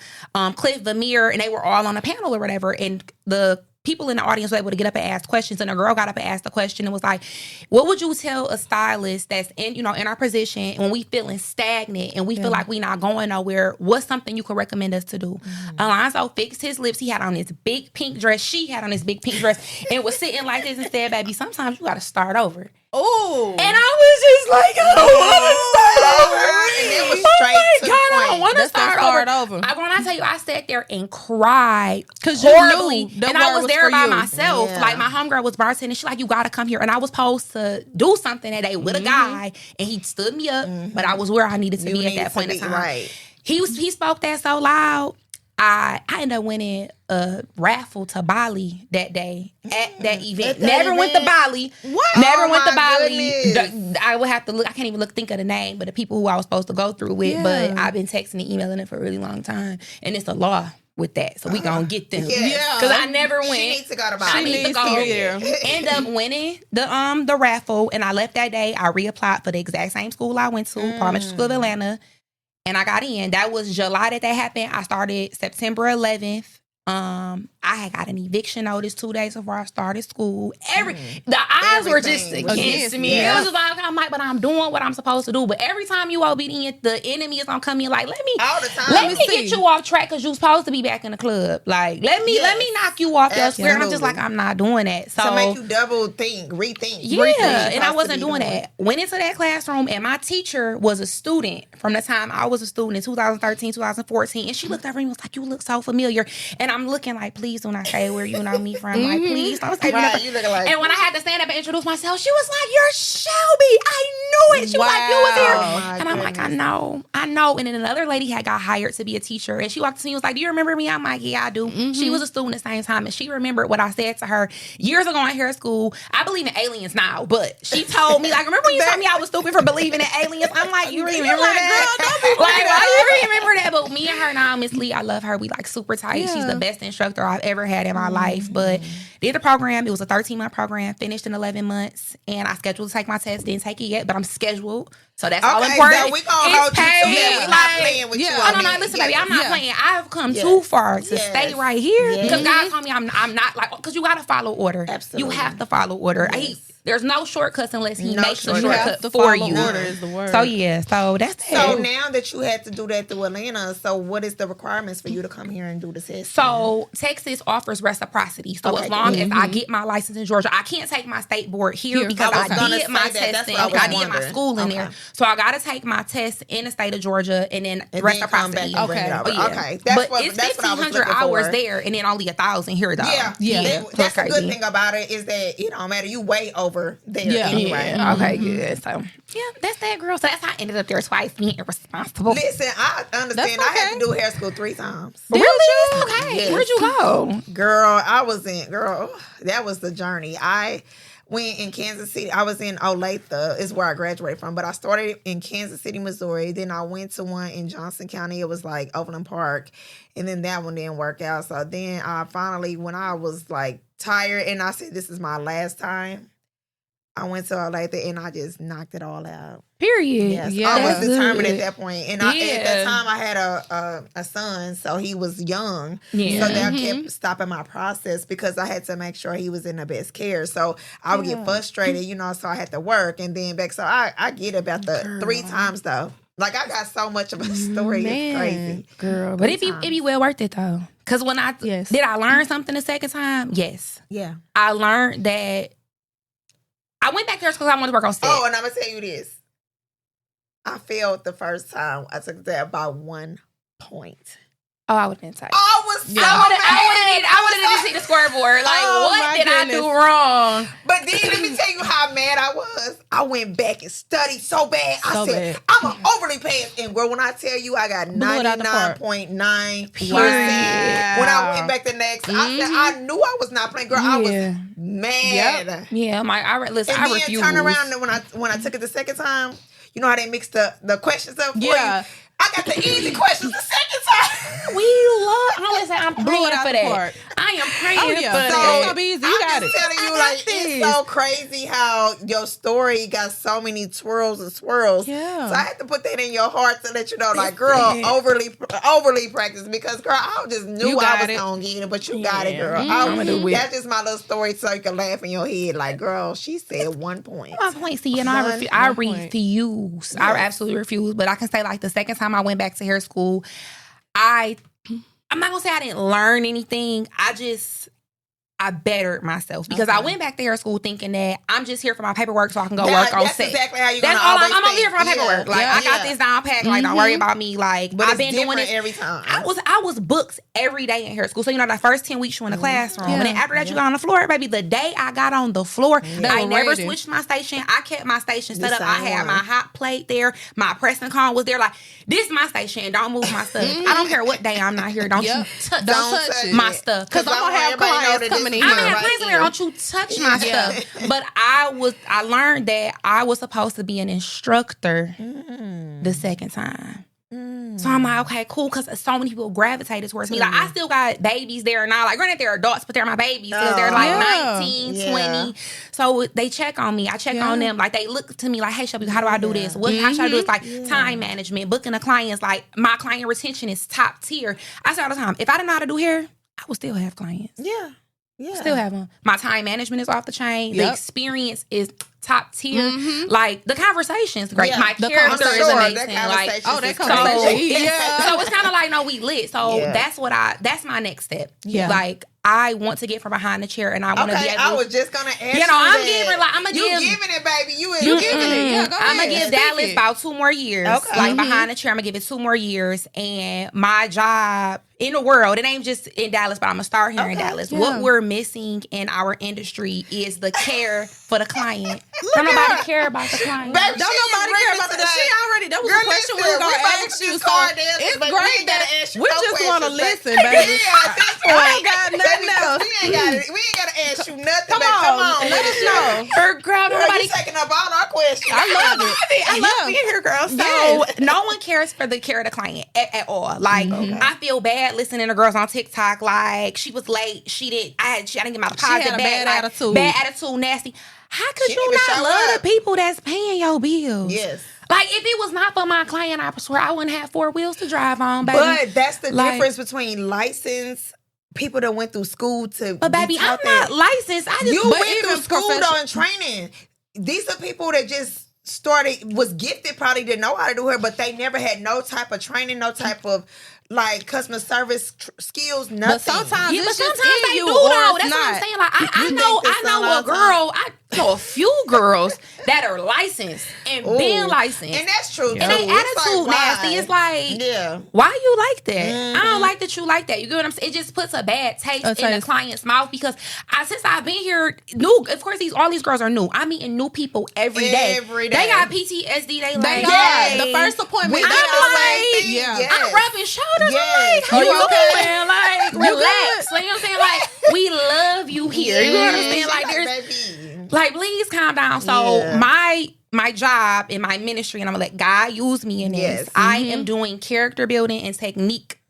Cliff Vermeer, and they were all on a panel or whatever. And the people in the audience were able to get up and ask questions. And a girl got up and asked a question and was like, what would you tell a stylist that's in our position when we feeling stagnant and we feel like we not going nowhere? What's something you could recommend us to do? Alonzo fixed his lips. He had on this big pink dress. She had on this big pink dress and was sitting like this and said, baby, sometimes you got to start over. Oh. And I was just like, I don't want to start over. And it was straight to the point. I don't want to start over. When I tell you, I sat there and cried horribly. And I was there by myself. Yeah. Like, my homegirl was bartending. She like, you got to come here. And I was supposed to do something that day with a guy. And he stood me up. But I was where I needed to be at that point in time. Right. He spoke that so loud. I ended up winning a raffle to Bali that day at that event. Never went to Bali. What? Never went to Bali. I would have to look. I can't even think of the name, but the people who I was supposed to go through with. But I've been texting and emailing them for a really long time, and it's a law with that. So we gonna get them. Yeah, because I never went. She needs to go to Bali. I need to go there. End up winning the raffle, and I left that day. I reapplied for the exact same school I went to, Paul Mitchell School of Atlanta. And I got in. That was July that happened. I started September 11th. I I had got an eviction notice 2 days before I started school. The odds were just against me. It was just like, I'm like, but I'm doing what I'm supposed to do. But every time you obedient, the enemy is gonna come in like, let me get you off track because you're supposed to be back in the club. Like, let me knock you off your square. And I'm just like, I'm not doing that. So to make you double think, rethink. Yeah, and I wasn't doing that. Went into that classroom, and my teacher was a student from the time I was a student in 2013, 2014. And she looked over and was like, you look so familiar. And I'm looking like, please do not say where you know me from. Like, please don't say you looking like. And when I had to stand up and introduce myself, she was like, you're Shelby. I knew it. She was like, you was here. And I'm like, I know. And then another lady had got hired to be a teacher. And she walked to me and was like, do you remember me? I'm like, yeah, I do. She was a student at the same time. And she remembered what I said to her years ago in hair school. I believe in aliens now, but she told me, like, remember when you told me I was stupid for believing in aliens? I'm like, you remember that? Girl, like, why you remember that? But me and her now, Miss Lee, I love her. We like super tight. Yeah. She's the best instructor I've ever had in my life. But did the program. It was a 13-month program, finished in 11 months. And I scheduled to take my test. Didn't take it yet, but I'm scheduled. So that's all important. So we gonna hold you to that. We're not playing with you. No, listen, baby, I'm not playing. I've come too far to stay right here. Because God told me I'm not like, because you got to follow order. Absolutely. You have to follow order. Yes. There's no shortcuts unless he makes a You shortcut have to for follow you. order is the word. So yeah, so that's it. So now that you had to do that through Atlanta, so what is the requirements for you to come here and do the test? So Texas offers reciprocity. So as long as I get my license in Georgia, I can't take my state board here because I did my testing. I did my schooling there. So I got to take my test in the state of Georgia and then reciprocity. Okay. But it's 1,500 hours there and then only 1,000 here though. Yeah. That's the good thing about it is that it don't matter. You way over there. Anyway. Okay, good. So, yeah, that's that, girl. So that's how I ended up there twice, being irresponsible. Listen, I understand. I had to do hair school 3 times. Really? Okay. Yes. Where'd you go? Girl, that was the journey. I went in Kansas City. I was in Olathe is where I graduated from, but I started in Kansas City, Missouri. Then I went to one in Johnson County. It was like Overland Park. And then that one didn't work out. So then I finally, when I was like tired and I said, this is my last time, I went to Olathe and I just knocked it all out. Period. Yes. Yeah, I was determined at that point. And at that time I had a son, so he was young. Yeah. So that kept stopping my process because I had to make sure he was in the best care. So I would get frustrated, so I had to work and then back. So I get about the 3 times though. Like I got so much of a story. It's crazy. Girl. But it be well worth it though. Cause when did I learn something the second time? Yes. Yeah. I learned that I went back there because I wanted to work on set. Oh, and I'm going to tell you this. I failed the first time. I took that by 1 point. Oh, I would have been tight. I would have didn't see the scoreboard. Like, what did I do wrong? But then let me tell you how mad I was. I went back and studied so bad. I said, I'm an overly pass. And girl, when I tell you I got 99.9%. Wow. When I went back the next, I said, I knew I was not playing. Girl, I was mad. Yep. Yeah, I refused. Turn around and when I took it the second time, you know how they mix the questions up for you? I got the easy questions the second time. I'm praying for that. I am praying for that. So it's gonna be easy. You got it. I'm just telling you, like, it's so crazy how your story got so many twirls and swirls. Yeah. So I had to put that in your heart to let you know, like, girl, overly practice because, girl, I just knew I was gonna get it, but you got it, girl. That's just my little story so you can laugh in your head, like, girl, she said 1 point. 1 point. See, and I refuse. Yes. I absolutely refuse. But I can say, like, the second time I went back to hair school, I'm not gonna say I didn't learn anything. I bettered myself because I went back to hair school thinking that I'm just here for my paperwork so I can go work on set. That's exactly how you're gonna always I'm only here for my paperwork. Like I got this down pat. Like don't worry about me. Like but I've been doing it every time. I was booked every day in hair school. So the first 10 weeks you in the classroom, and then after that you got on the floor, baby. The day I got on the floor, I never switched my station. I kept my station set up. I had my hot plate there. My pressing con was there. Like this is my station. Don't move my stuff. I don't care what day I'm not here. Don't you touch my stuff because I'm gonna have clients coming in here. I'm gonna have clients in here. Don't you touch my stuff. But I learned that I was supposed to be an instructor the second time. So I'm like, okay, cool, because so many people gravitated towards me. Like, I still got babies there now. Like, granted, they're adults, but they're my babies. Because they're like 19, 20. So they check on me. I check on them. Like, they look to me like, hey, Shelby, how do I do this? How should I do this? Like, time management, booking the clients. Like, my client retention is top tier. I say all the time, if I didn't know how to do hair, I would still have clients. Yeah. Still have them. My time management is off the chain. Yep. The experience is top tier. Like the conversation's great. Yeah. My character is amazing. That like conversation. So it's kind of like, no, we lit. So that's my next step. Yeah. Like I want to get from behind the chair, and I want to be able. I was just gonna ask you. I'm giving it, baby. You giving it. Yeah, go ahead. I'm gonna give Dallas about 2 more years. Okay. Like behind the chair, I'm gonna give it 2 more years, and my job in the world, it ain't just in Dallas, but I'm gonna start here in Dallas. Yeah. What we're missing in our industry is the care for the client. Don't nobody care about the client. Baby, Don't nobody care about that. That was a question we were going to ask you. So it's great that we just want to listen, baby. I ain't got nothing else. We ain't got to ask you nothing. Come on, let us know. Her girl, nobody taking up all our questions. I love it. I love being here, girl. So no one cares for the care of the client at all. Like I feel bad listening to girls on TikTok. Like she was late. I didn't get my deposit She had a back. bad attitude. Bad attitude, nasty. How could She you didn't not even love show up. the people that's paying your bills? Yes. Like if it was not for my client, I swear I wouldn't have 4 wheels to drive on, baby. But that's the Like- difference between licensed people that went through school to. But baby, I'm not licensed. I just You But went even through school profession- though and training. These are people that just was gifted, probably didn't know how to do it, but they never had no type of training, no type of like customer service skills, nothing. But sometimes Yeah, but it's just sometimes in they you do or though. it's That's what I'm not. saying. Like I think know this a all the girl. I know a few girls that are licensed and been licensed. And that's true. And they attitude nasty. It's like, yeah. why you like that? I don't like that you like that. You get what I'm saying? It just puts a bad taste in the client's mouth because since I've been here, of course, all these girls are new. I'm meeting new people every day. Every day. They got PTSD. They like, The first appointment. I'm like, yeah. I'm rubbing shoulders. Yes. I'm like, You okay? man? Like, relax. Like, you know what I'm saying? Like, we love you here. You know what I'm saying? Like, baby. like, please calm down. So my job in my ministry, and I'm gonna let God use me in this. Yes. I am doing character building and technique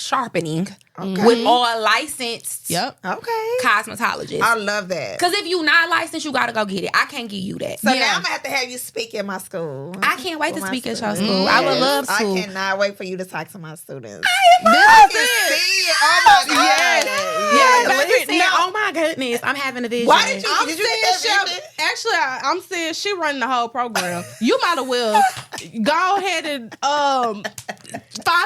sharpening Okay. with all licensed Okay. cosmetologists. I love that. Because if you're not licensed, you gotta go get it. I can't give you that. So now I'm gonna have to have you speak at my school. I can't wait to For my speak at your students. school. I would love to. I cannot wait for you to talk to my students. This I is can it. see it. Oh my god. Yeah, Yes. baby, oh my goodness, I'm having a vision. Why did you I'm get saying, that Shelby, vision? actually, I'm saying she running the whole program. You might as well go ahead and find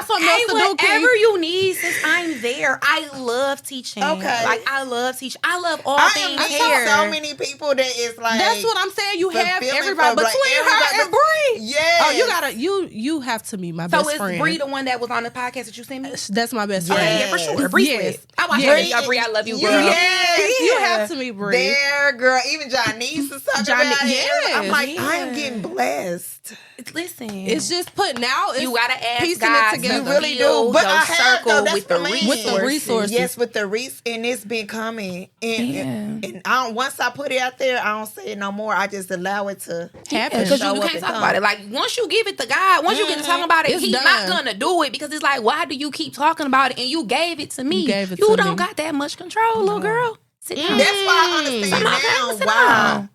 something else to do. Whatever you need, since I'm there. I love teaching. Okay. Like I love teaching. I love all I things am hair. meeting so many people that is like. That's what I'm saying. You have fulfilling everybody for, like, between her everybody. and Bree. Yes. Oh, you gotta you have to meet my So best is friend. Bree the one that was on the podcast that you sent me? That's my best Yes. friend. Yeah, for sure. Bree Yes. Swift. I watched Yes. that video. Bree, I love you, girl. Yes. You have to meet Bree. There, girl. Even Janice is talking about it. Yes. I'm like, Yeah. I am getting blessed. Listen, It's just putting out. you gotta ask piecing God it together. to You really build do. But your I have, circle though. That's with the the plan. With the resources. Yes, with the and it's been coming. And I don't, once I put it out there, I don't say it no more. I just allow it to happen. because show you up can't and talk come. about it. Like once you give it to God, once you get to talking about it, It's He's done. not gonna do it because it's like, why do you keep talking about it? And you gave it to me. You gave it You to don't me. got that much control, little girl. Sit down. That's why I understand Come on, now sit why down.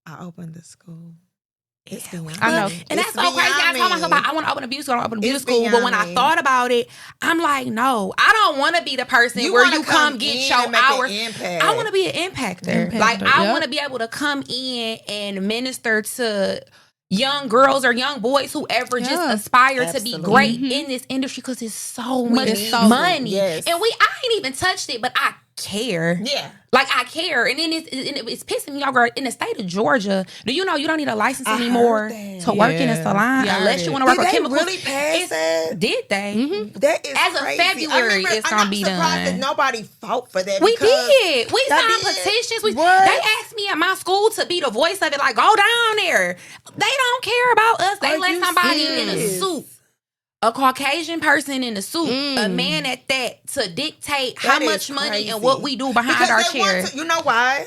I opened the school. It's beyond I know. me. And that's It's so crazy. I beyond told myself, me. I want to open a beauty school. I want to open a beauty It's school. But when I beyond me. thought about it, I'm like, no, I don't want to be the person You where wanna you come get in your and make an hours. impact. I want to be an impactor. Impactor, Like, I yep. want to be able to come in and minister to young girls or young boys, whoever just Yeah. aspire to Absolutely. be great in this industry because it's so much It's so money. Yes. And I ain't even touched it, but I care. Yeah. Like I care, and then it's pissing me off, girl. In the state of Georgia, do you know you don't need a license I anymore heard to that. work in a Yeah. salon Yeah, I unless heard you it. want to work Did with they chemicals? really pass It's- that? Did they? That is As of crazy. February, it's gonna be I'm surprised done. that nobody fought for that. We because did. We Y'all signed did? petitions. What? They asked me at my school to be the voice of it. Like, go down there. They don't care about us. They Are let you somebody in a serious? suit. A Caucasian person in a suit, a man at that, to dictate how That is much money crazy. and what we do behind Because our they chair. want to, you know why?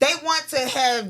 They want to have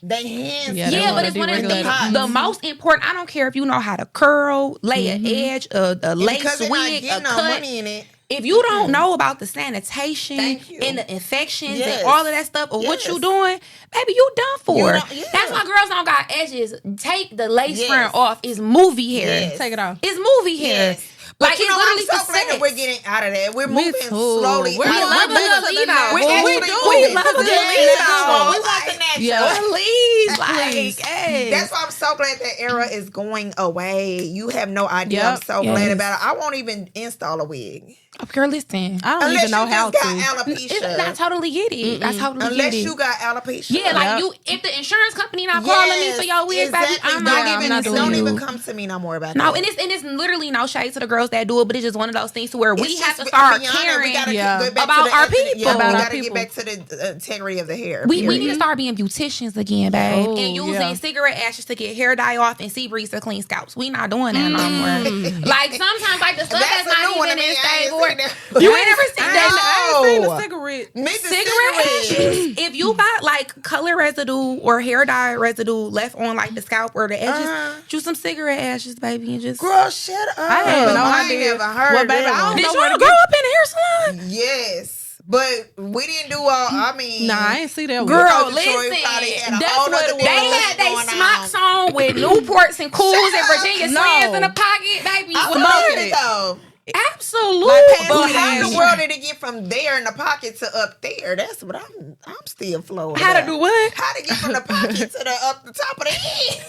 their hands. Yeah, they Yeah, but wanna it's one of the deregulate things. it. The most important. I don't care if you know how to curl, lay an edge, a lace Because they're not wig, a getting no cut. money in it. If you don't know about the sanitation Thank you. and the infections Yes. and all of that stuff or what Yes. you doing, baby, you done for. You don't- yeah. That's why girls don't got edges. Take the lace Yes. front off. It's movie hair. Yes. Take it off. It's movie hair. Yes. But Like, you it's know, I'm literally so for glad that sex. we're getting out of that. We're Me moving too. slowly. We out of love it. a little leave out. We're We actually do. moving We love a to the little leave leave out. out. We want the natural. Yeah. Please, Please. hey. That's why I'm so glad that era is going away. You have no idea. Yep. I'm so glad about it. I won't even install a wig. Girl, listen. I don't Unless even know you how just to. got alopecia. I totally get it. I totally Unless get it. you got alopecia. Yeah, like Yep. you, if the insurance company not calling me for your wig, exactly. baby, I'm Don't not even come to me no more about No, that. and it's literally no shade to the girls that do it, but it's just one of those things to where we It's have just to start beyond that. caring We gotta Yeah. get back about to the our ethnic- people. Yeah, About we our gotta get people. back to the integrity of the hair. We need to period. start being beauticians again, babe, Oh, and using yeah. cigarette ashes to get hair dye off and sea breeze to clean scalps. We not doing that no more. Like sometimes, like the stuff That's that's a new not one even to me. in I ain't stable. seen that. You ain't never seen I that. ain't seen No. a cigarette. Make the Cigarette ashes. If you got like color residue or hair dye residue left on like the scalp or the edges, do some cigarette ashes, baby, and just. Girl, shut up. I had no I idea. ain't never heard Well, baby, that I don't one. Did know you where to all grow up in a hair salon? Yes, but we didn't do all. I mean, Nah, I ain't see that one. Girl, Detroit listen, probably had a that's whole what nother it was. They deal had they going smocks on. on with Newports and Cools Shut and up. Virginia No. Slams in the pocket, baby. I What? heard it though. Absolutely. Like But Booty how in ass. the world did it get from there in the pocket to up there? That's what I'm still flowing. How to do what? How to get from the pocket to the up the top of the head?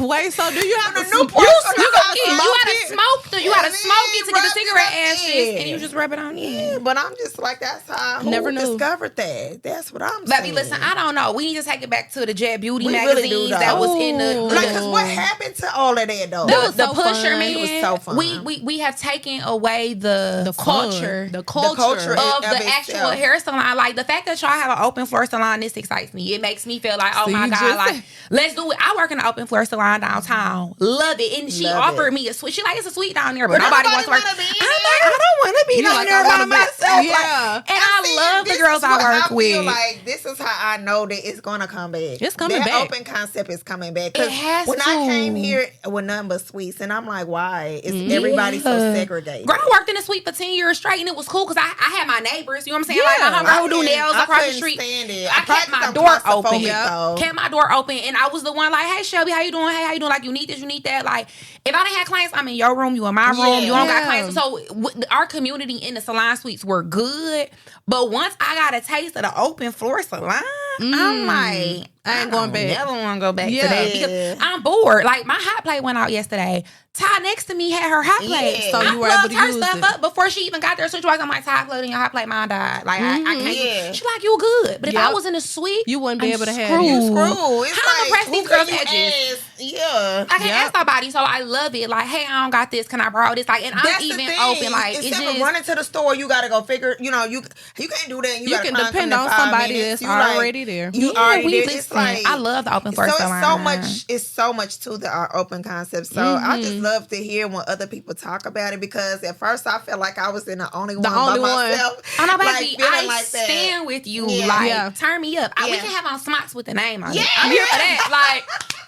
Wait, so do you have The to Newport You from smoke the it. You smoke gotta it. smoke the. You gotta And smoke it to get the rub it cigarette up ashes, in. and you just rub it on Yeah, in. but I'm just like, that's how Never who knew. discovered that. That's what I'm Baby, saying. listen, I don't know. We need to take it back to the Jet Beauty We really do, magazines though. that was in the. Ooh. Like, cause what happened to all of that though? That was the so pusher fun. man. It was so fun. We have taken away the culture. The culture. Of of the itself. actual hair salon. Like the fact that y'all have an open floor salon, this excites me. It makes me feel like, oh See, my you God, just- like let's do it. I work in an open floor salon downtown. Love it. And she Love offered it. me a suite. She like, it's a suite down there, but But nobody nobody wants to work. wanna be in I'm it. like, I don't want to be You down like, there I by wanna be- myself. Yeah. Like, and I see, love the this girls is I what work I feel with. like this is how I know that it's gonna come back. It's coming that back. Open concept is coming back. 'Cause It has when to. I came here with nothing but suites, and I'm like, why is everybody so Yeah. segregated? Girl, I worked in a suite for 10 years straight, and it was cool because I had my neighbors. You know what I'm saying? Yeah. Like, my homegirl who do nails I across the couldn't street. stand it. I kept practiced my on door open. claustrophobic, though. Kept my door open, and I was the one like, "Hey Shelby, how you doing? Hey, how you doing? Like, you need this, you need that." Like, if I didn't have clients, I'm in your room, you in my room. Yeah. You don't got Yeah. clients. So our community in the salon suites were good, but once I got a taste of the open floor salon, I'm like, I ain't going don't back. Never want to go back Yeah. to that because I'm bored. Like my hot plate went out yesterday. Ty next to me had her hot plate. Yeah. So I you were able plugged to her use stuff it. up before she even got there. So she was like, Ty, plug in your hot plate. Mine died. Like I can't. Yeah. She like, you good. But if I Yep. was in a suite, You wouldn't be I'm able to have screwed. it. You screw. It's How like, impressed who these can girls you edges? ask? Yeah. I can't Yep. ask nobody, so I love it. Like, hey, I don't got this. Can I borrow this? Like, and I'm That's the even thing. open. Like, it's Instead just of running to the store, you gotta go figure. You know, you can't do that. You gotta can find depend something in on 5 somebody minutes. that's You like- already there. You yeah, already we there. listen. It's like I love the open so floor it's salon. so much. It's so much to our open concept. So I just love to hear when other people talk about it because at first I felt like I was in the only one only by one. myself. Oh no, like, baby, feeling I like that. stand with you. Yeah. Like, Yeah. turn me up. We Yeah. can have on smocks with the name on Yeah. it. I'm here for that.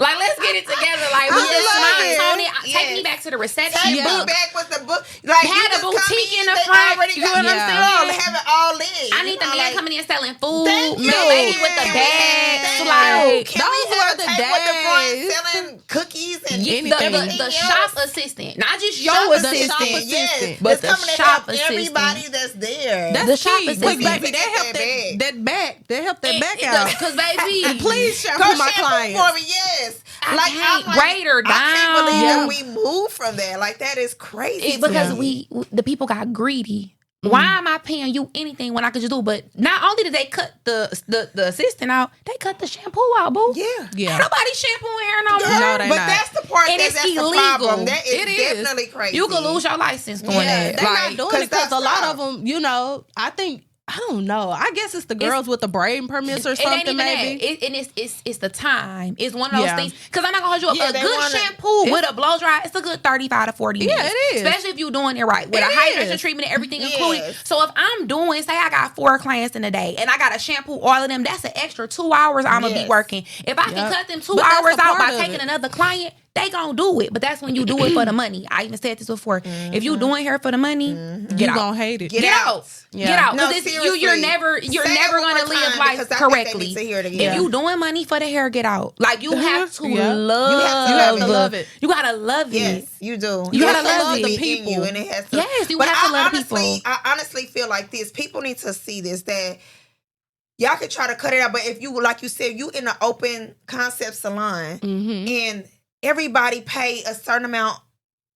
Like, let's get it together. Like, I with the love smocks it. on it. Yes. Take me back to the reception Take Yeah. me book. back with the book. Like Had you a just come boutique in the they front. already You know got what I'm the saying? girl, have it all in. I need the You know, man like, coming in selling food. Thank you. The lady with the Yeah. bags. Thank Like, you. Can those we were have the a table at the front days. selling cookies and the Anything. shop assistant, not just your shop assistant, assistant. yes. but That's the coming to shop help assistant. everybody that's there. That's The shop key. assistant. Because, baby, Get that helped that that back. That helped that back out. Because baby, And please share Go with my shampoo clients. for me, yes. I Like can't I'm grade her I can't believe down. that we moved from that. Like that is crazy. because to me. the people got greedy. Why am I paying you anything when I could just do? But not only did they cut the assistant out, they cut the shampoo out, boo. Yeah. Yeah. Ain't nobody shampooing hair no Yeah, more. No, they but not. that's the part And that's it's the illegal. problem. That is It is. definitely crazy. You could lose your license doing Yeah, that. They're Like, not doing 'cause it because that's a lot not- of them, you know, I think, I don't know. I guess it's the girls with the braiding permits or it ain't something, even maybe. that. And it's the time. It's one of those Yeah. things. Because I'm not gonna hold you up. Yeah, A they good wanna- shampoo with a blow dry, it's a good 35 to 40 minutes. Yeah, it is. Especially if you're doing it right with It a hydration is. treatment and everything Yes. included. So if I'm doing, say I got 4 clients in a day and I got to shampoo all of them, that's an extra 2 hours I'm gonna be Yes. working. If I can Yep. cut them 2 But that's hours a out part by of taking it. another client, they gonna do it. But that's when you do it for the money. I even said this before. If you doing hair for the money, you gonna hate it. Get out. Yeah. Get out. No, You're never gonna live life correctly. If you doing money for the hair, get out. Like you have to love it. You gotta love it. Yes, you do. You gotta love the people. You, and it has to. Yes, you have to love people. I honestly feel like this. People need to see this, that y'all can try to cut it out, but if you, like you said, you in an open concept salon and everybody pay a certain amount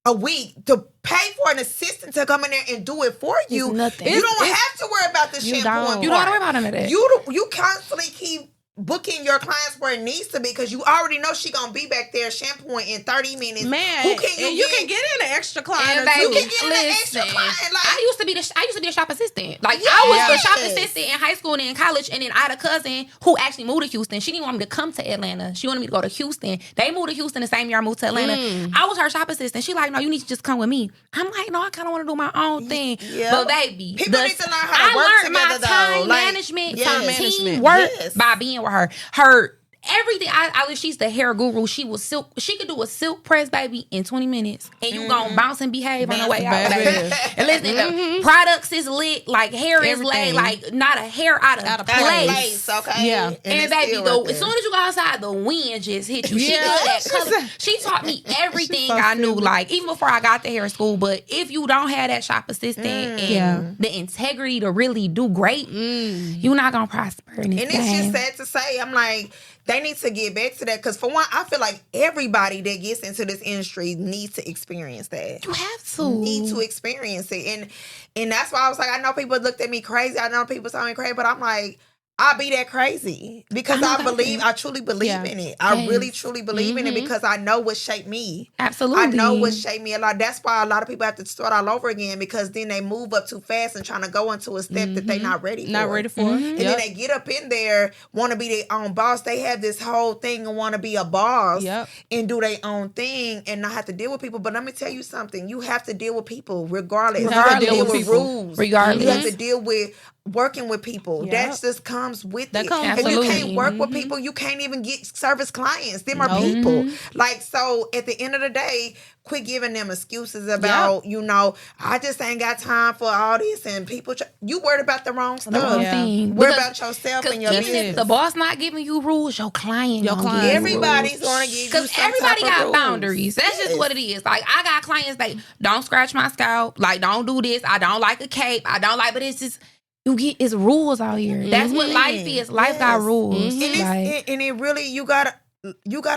a week to pay for an assistant to come in there and do it for you, you don't have to worry about the shampoo. You don't have to worry about none of that. You constantly keep booking your clients where it needs to be because you already know she gonna be back there shampooing in 30 minutes. Man, who can you can get in an extra client. You can get in an extra client. Like, I used to be a shop assistant. Like I was the shop assistant in high school and in college, and then I had a cousin who actually moved to Houston. She didn't want me to come to Atlanta. She wanted me to go to Houston. They moved to Houston the same year I moved to Atlanta. I was her shop assistant. She like, no, you need to just come with me. I'm like, no, I kind of want to do my own thing. But baby, people need to learn how to work together. I learned my time management, teamwork by being with her. Her everything. She's the hair guru. She was silk. She could do a silk press, baby, in 20 minutes, and you gonna bounce and behave on the way out. And listen, the products is lit. Like hair is laid. Like not a hair out of place. Okay. Yeah. And baby, as soon as you go outside, the wind just hit you. She did that color. She taught me everything I knew. Like even before I got to hair school. But if you don't have that shop assistant and the integrity to really do great, you're not gonna prosper in this And game. it's just sad to say. I'm like, they need to get back to that because for one, I feel like everybody that gets into this industry needs to experience that. You have to. Need to experience it. And that's why I was like, I know people looked at me crazy. I know people saw me crazy, but I'm like, I'll be that crazy because I truly believe in it. I really, truly believe in it because I know what shaped me. Absolutely. I know what shaped me a lot. That's why a lot of people have to start all over again because then they move up too fast and trying to go into a step that they're not ready for. And then they get up in there, want to be their own boss. They have this whole thing and want to be a boss and do their own thing and not have to deal with people. But let me tell you something. You have to deal with people regardless. You have to deal with rules. Regardless. You have to deal with working with people. That just comes with it. If you can't work with people, you can't even get service clients. Them are people. Like, so at the end of the day, quit giving them excuses about, I just ain't got time for all this and people, you worried about the wrong stuff. Worry about yourself and your business. If the boss not giving you rules, your client everybody's going to give you some because everybody got rules. Boundaries. That's just what it is. Like, I got clients like, don't scratch my scalp. Like, don't do this. I don't like a cape. But it's just, it's rules out here. That's what life is. Life got rules. And it really, you gotta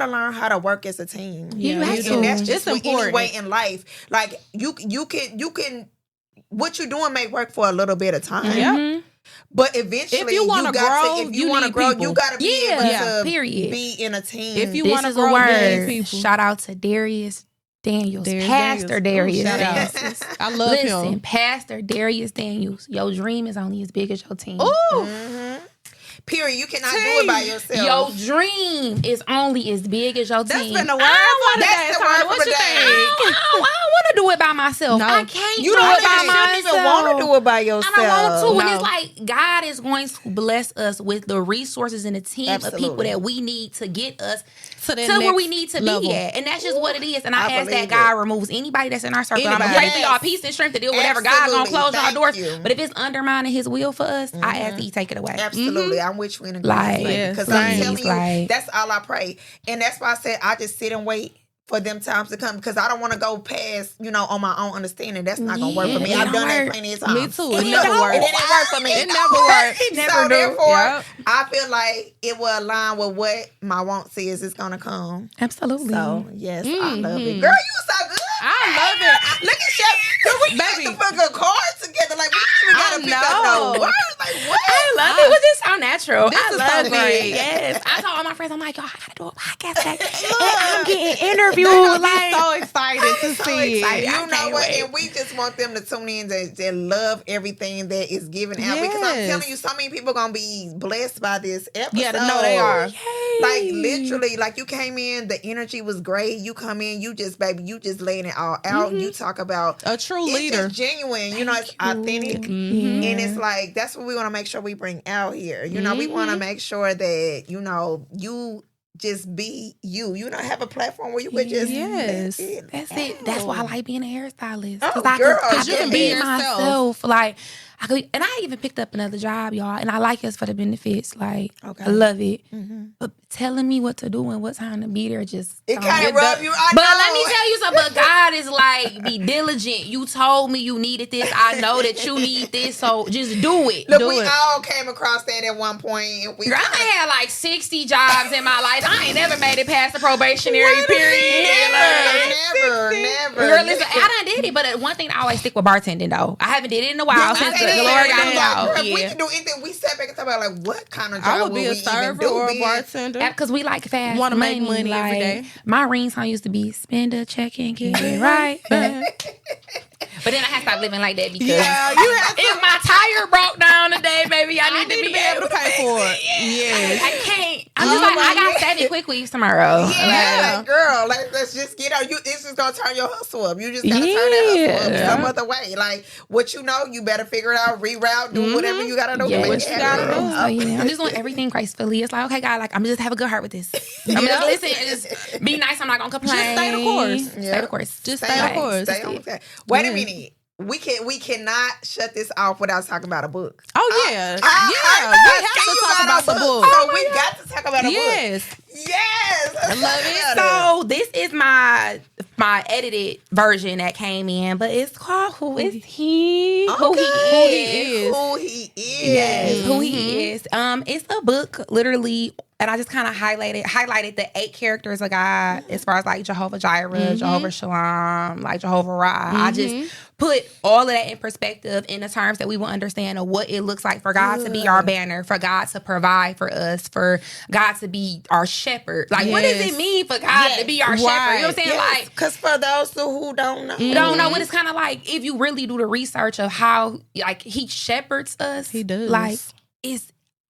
learn how to work as a team. You have to. And that's just any way in life. Like you can what you're doing may work for a little bit of time. But eventually, if you want to grow, you got to be able to be in a team. If you want to grow, you need people. Shout out to Darius Daniels, Pastor Darius Daniels. I love him. Pastor Darius Daniels. Your dream is only as big as your team. Ooh. Period. You cannot do it by yourself. Your dream is only as big as your team. That's been the word for the day. What you think? I don't want to do it by myself. No. I can't you do it by myself. You don't even want to do it by yourself. I don't want to. And it's like God is going to bless us with the resources and the team of people that we need to get us to where we need to be at. And that's just what it is. And I ask that God removes anybody that's in our circle. I'm going to pray for y'all peace and strength to deal with whatever. God going to close our doors. But if it's undermining his will for us, I ask that he take it away. Absolutely. I'm with you in agreement. Because I'm telling you, that's all I pray. And that's why I said I just sit and wait for them times to come because I don't want to go past, on my own understanding. That's not going to work for me. I've done that plenty of times. Me too. It never worked. It didn't work for me. It never worked. It never do. Therefore, I feel like it will align with what my wants is going to come. Absolutely. So, yes, I love it. Girl, you so good. I love it. Look at Shelby. We got to put a card together. Like, we even got to pick up no words. Like, what? I love it. It just so natural. This is so great. Yes. I told all my friends, I'm like, yo, I got to do a podcast and I'm getting interviewed. Like, so excited to see it. You know what? And we just want them to tune in that love everything that is given out. Because I'm telling you, so many people going to be blessed by this episode. Yeah, no, they are. Yay. Like, literally, like you came in, the energy was great. You come in, you just laying it all out. You talk about a true leader. It's genuine. It's authentic. And it's like, that's what we want to make sure we bring out here. We want to make sure that, you just be you. You don't have a platform where you could just Yes. That's it. That's why I like being a hairstylist. Oh, I girl, could you can be myself. Like I could, and I even picked up another job, y'all, and I like it for the benefits. Like Okay. I love it. Mm-hmm. But telling me what to do and what time to be there just It kind of rub you. I But know. let me tell you something. But God is like, be diligent. You told me you needed this. I know that you need this, so just do it. Look, do we it. all came across that at one point. And Girl, I had like 60 jobs in my life. I ain't never made it past the probationary period. Never. Girl, listen, I done did it, but one thing I always stick with bartending though. I haven't did it in a while since the Lord got me out. Girl, we can do anything. We sat back and talk about like what kind of job I would be a server or a bartender. Because we like fast Want to money. make money like, every day. My ringtone used to be spend a check and get it right back. But then I had to stop living like that because if my tire broke down today, baby, I need to be able to pay for it. Yes. I can't. I'm just like, I got 7 quick weeks tomorrow. Yeah, like, girl, like let's just get out. It's just gonna turn your hustle up. You just gotta turn that hustle up some other way. Like what you know, you better figure it out, reroute, do whatever you gotta do. Yeah, what you gotta do. So, yeah, I'm just doing everything gracefully. It's like, okay, God, like I'm just have a good heart with this. I'm just listen, just be nice. I'm not gonna complain. Just stay the course. Stay the course. Just stay the course. Stay on that. Wait a minute. We cannot shut this off without talking about a book. Oh yeah, we have to talk about the book. So we got to talk about a book. Yes, I love it. So this is my edited version that came in, but it's called Who Is He? Okay. Who He Is. Who He Is. Yes, Who He Is. It's a book literally. And I just kind of highlighted the 8 characters of God as far as like Jehovah Jireh, Jehovah Shalom, like Jehovah Ra. I just put all of that in perspective in the terms that we will understand of what it looks like for God to be our banner, for God to provide for us, for God to be our shepherd. Like, what does it mean for God to be our shepherd? You know what I'm saying? Like, because for those who don't know, but it's kind of like if you really do the research of how like He shepherds us, He does. Like,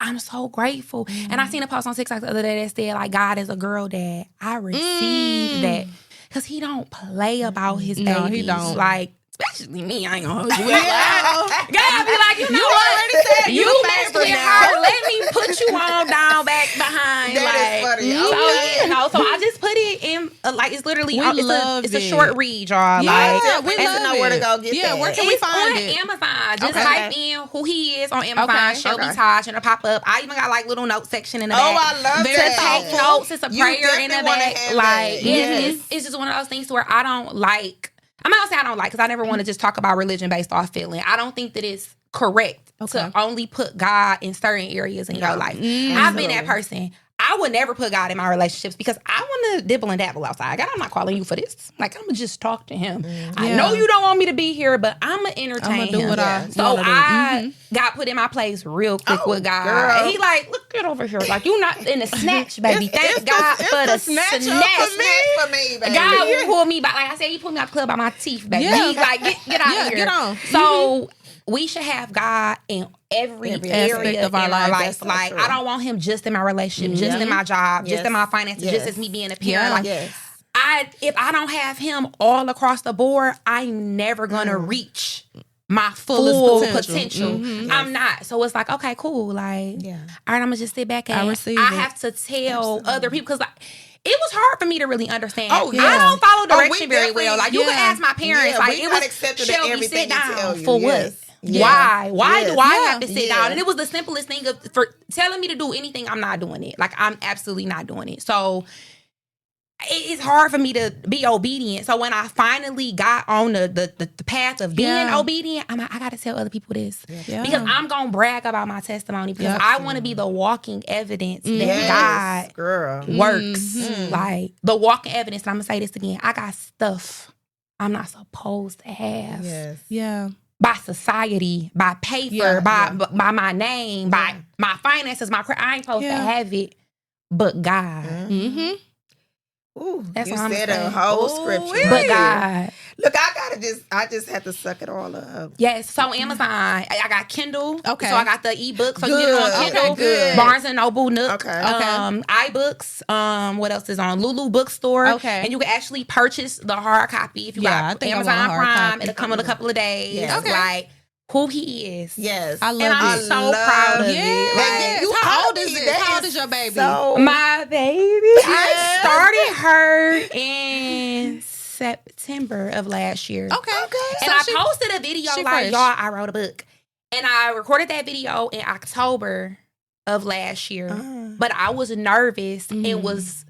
I'm so grateful. And I seen a post on TikTok the other day that said, like, God is a girl dad. I received that. Because He don't play about His babies. No, He don't. Like, especially me, I ain't gonna hold you. God be like, you know what? You messed with her. Let me put you on down back behind. That like, is funny. So I just put it in, like, it's literally, it's a short read, y'all. Yeah, like, we love know where to go get that. Where can we find it? it? Amazon. Just type in Who He Is on Amazon. Okay. Shelby Taj, and it'll pop up. I even got like little note section in the back. Oh, I love that. Take notes. It's a You prayer in the definitely wanna back. have Like, that. Yes. it's just one of those things where I don't like. I'm not gonna say I don't like because I never want to just talk about religion based off feeling. I don't think that it's correct to only put God in certain areas in your life. I've been that person. I would never put God in my relationships because I want to dibble and dabble outside. God, I'm not calling you for this. Like, I'm going to just talk to Him. I know you don't want me to be here, but I'm going to entertain Him. I got put in my place real quick with God. Girl. He like, look, get over here. Like, you not in the snatch, baby. Thank God for the snatch. For me, baby. God will pull me back. Like I said, He pulled me out the club by my teeth, baby. He's like, get out of here. Get on. So we should have God in every area of our life. Like, I don't want Him just in my relationship, just in my job, just in my finances, just as me being a parent. Like, if I don't have Him all across the board, I'm never gonna reach my full potential. I'm not. So it's like, okay, cool. Like, all right, I'm gonna just sit back and I have to tell other people because it was hard for me to really understand. I don't follow direction very well. Like, you can ask my parents. Like, it was Shelby, sit down for what? Why? Why do I have to sit down? And it was the simplest thing for telling me to do anything. I'm not doing it. Like, I'm absolutely not doing it. So it's hard for me to be obedient. So when I finally got on the path of being obedient, I'm like, I got to tell other people this because I'm gonna brag about my testimony because I want to be the walking evidence that God works. Like, the walking evidence. And I'm gonna say this again. I got stuff I'm not supposed to have. By society, by paper, by my name, by my finances, I ain't supposed to have it, but God. Ooh, that's you what said I'm a whole scripture. But God. Look, I just have to suck it all up. Yes, so Amazon, I got Kindle. Okay. So I got the ebook. So good. You get it on Kindle. Good. Barnes and Noble, Nook. Okay. iBooks. What else is on? Lulu Bookstore. Okay. And you can actually purchase the hard copy if you got Amazon Prime. It'll come in a couple of days. Yeah. Like, who he is. Yes. I love and I'm it. so proud of it. Yes. You How old old is this? How old is your baby? My baby. I started her in September of last year. Okay. And I posted a video like, fresh. y'all, I wrote a book. And I recorded that video in October of last year. But I was nervous and was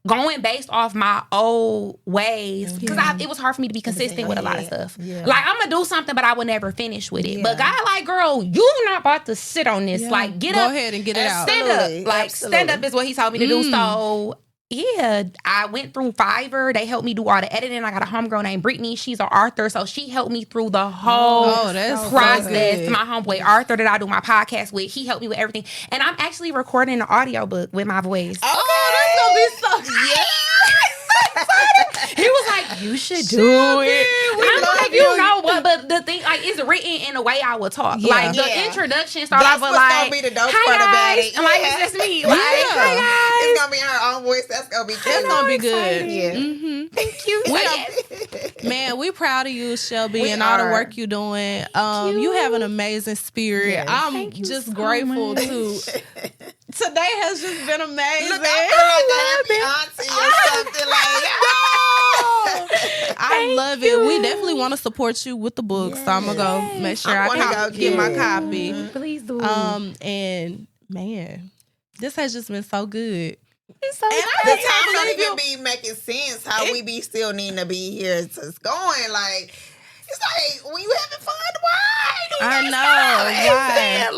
going based off my old ways. Because it was hard for me to be consistent with a lot of stuff. Yeah. Like, I'm going to do something, but I would never finish with it. But God, like, girl, you not about to sit on this. Like, get Go up. ahead and get it out. Stand up. Like, stand up is what he told me to do. So, yeah, I went through Fiverr. They helped me do all the editing. I got a homegirl named Brittany. She's an author, so she helped me through the whole process. My homeboy Arthur that I do my podcast with, he helped me with everything. And I'm actually recording an audiobook with my voice. Oh, that's gonna be so He was like, you should do it. I'm like, you know what? But the thing, like, it's written in a way I would talk. Like, the introduction started off with, like, gonna be the dope hi, part about guys. it. I'm like, it's just me. Like, hi, guys. It's gonna be her own voice. That's gonna be good. That's gonna be good. Yeah. Thank you. Man, we proud of you, Shelby, and all the work you're doing. You have an amazing spirit. Yes. I'm just grateful to. Today has just been amazing. Look, I feel like a happy auntie or something like. I love it. We definitely want to support you with the book, so I'm gonna go make sure I get my copy. Please do. And man, this has just been so good. It's so The time don't even be making sense how we be still needing to be here. It's going like, it's like, when you having fun, why? I know. Why?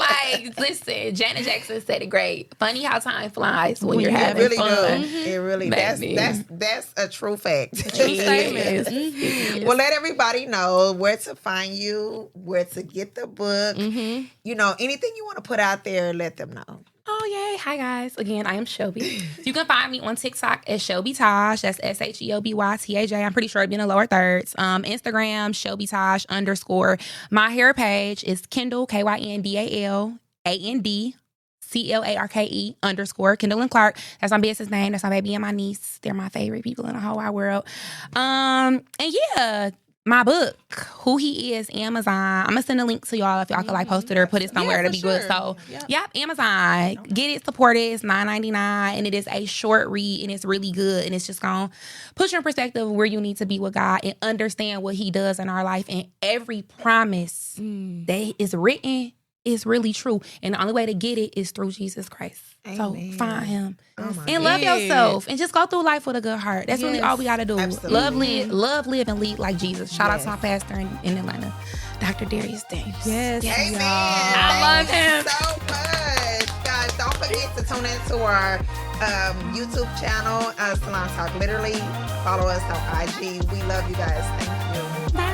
Like, listen, Janet Jackson said it great. Funny how time flies when you're having really fun. do. It really that's a true fact. True statement. Well, let everybody know where to find you, where to get the book. You know, anything you want to put out there, let them know. Oh, yay. Hi, guys. Again, I am Shelby. You can find me on TikTok as Shelby Taj. That's ShelbyTaj. I'm pretty sure it'd be in the lower thirds. Instagram, ShelbyTaj _ My hair page is Kendall, KYNDAL, AND, CLARKE _ Kendall and Clark. That's my business name. That's my baby and my niece. They're my favorite people in the whole wide world. And yeah, my book, Who He Is, Amazon. I'm going to send a link to y'all if y'all could like post it or put it somewhere. It'll be good. So, Amazon. Get it, support it. It's $9.99 and it is a short read and it's really good. And it's just going to put you in perspective of where you need to be with God and understand what he does in our life. And every promise that is written is really true. And the only way to get it is through Jesus Christ. Amen. So find him. And love yourself and just go through life with a good heart. That's really all we got to do. Absolutely. Love, live, and lead like Jesus. Shout out to my pastor in Atlanta, Dr. Darius Davis. Yes. Amen. I love him so much. Guys, don't forget to tune into our YouTube channel, Salon Talk Literally. Follow us on IG. We love you guys. Thank you. Bye.